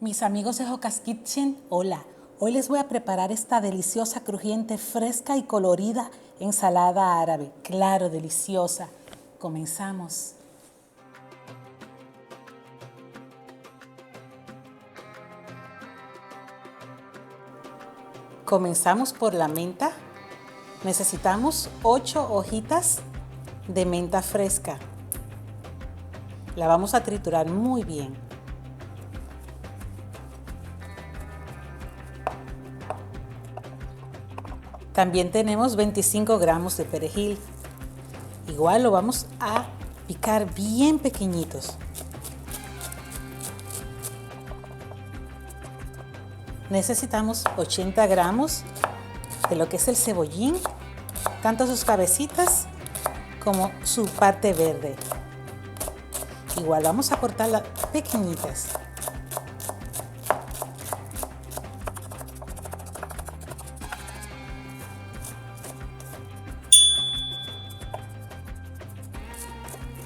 Mis amigos de Joca's Kitchen, hola. Hoy les voy a preparar esta deliciosa, crujiente, fresca y colorida ensalada árabe. Claro, deliciosa. Comenzamos. Comenzamos por la menta. Necesitamos 8 hojitas de menta fresca. La vamos a triturar muy bien. También tenemos 25 gramos de perejil. Igual lo vamos a picar bien pequeñitos. Necesitamos 80 gramos de lo que es el cebollín, tanto sus cabecitas como su parte verde. Igual vamos a cortarlas pequeñitas.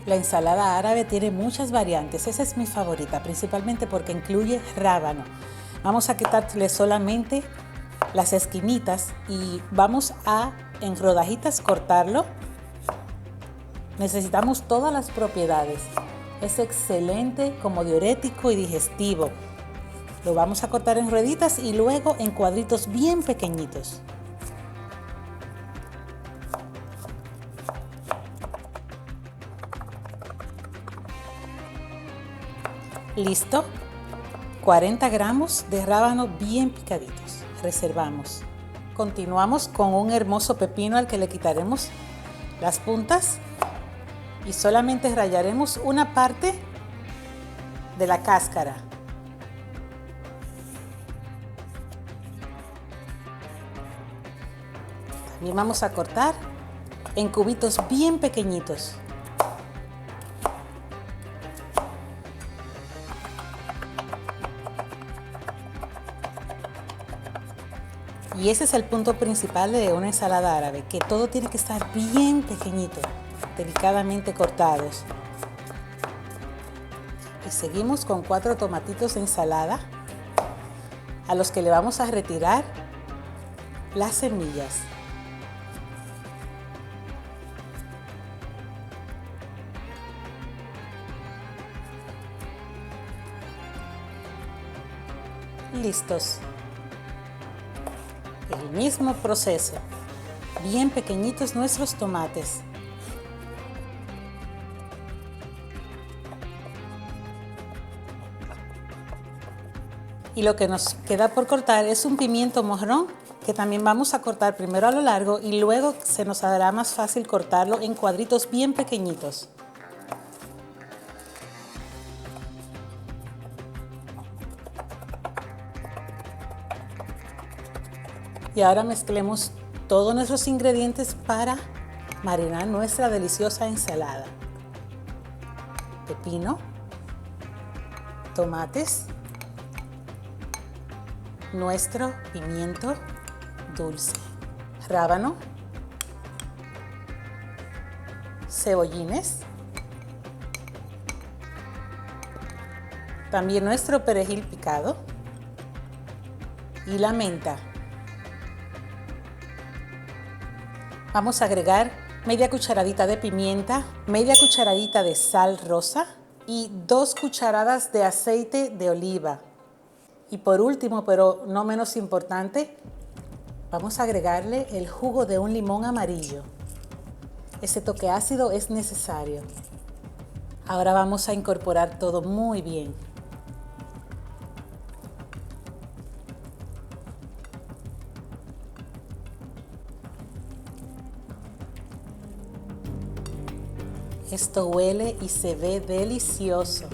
La ensalada árabe tiene muchas variantes, esa es mi favorita, principalmente porque incluye rábano. Vamos a quitarle solamente las esquinitas y vamos a en rodajitas cortarlo. Necesitamos todas las propiedades. Es excelente como diurético y digestivo. Lo vamos a cortar en rueditas y luego en cuadritos bien pequeñitos. Listo. 40 gramos de rábano bien picaditos. Reservamos. Continuamos con un hermoso pepino al que le quitaremos las puntas y solamente rallaremos una parte de la cáscara. También vamos a cortar en cubitos bien pequeñitos. Y ese es el punto principal de una ensalada árabe, que todo tiene que estar bien pequeñito, delicadamente cortados. Y seguimos con 4 tomatitos de ensalada, a los que le vamos a retirar las semillas. Listos. El mismo proceso, bien pequeñitos nuestros tomates. Y lo que nos queda por cortar es un pimiento morrón, que también vamos a cortar primero a lo largo y luego se nos hará más fácil cortarlo en cuadritos bien pequeñitos. Y ahora mezclemos todos nuestros ingredientes para marinar nuestra deliciosa ensalada. Pepino, tomates, nuestro pimiento dulce, rábano, cebollines, también nuestro perejil picado y la menta. Vamos a agregar media cucharadita de pimienta, media cucharadita de sal rosa y 2 cucharadas de aceite de oliva. Y por último, pero no menos importante, vamos a agregarle el jugo de un limón amarillo. Ese toque ácido es necesario. Ahora vamos a incorporar todo muy bien. Esto huele y se ve delicioso.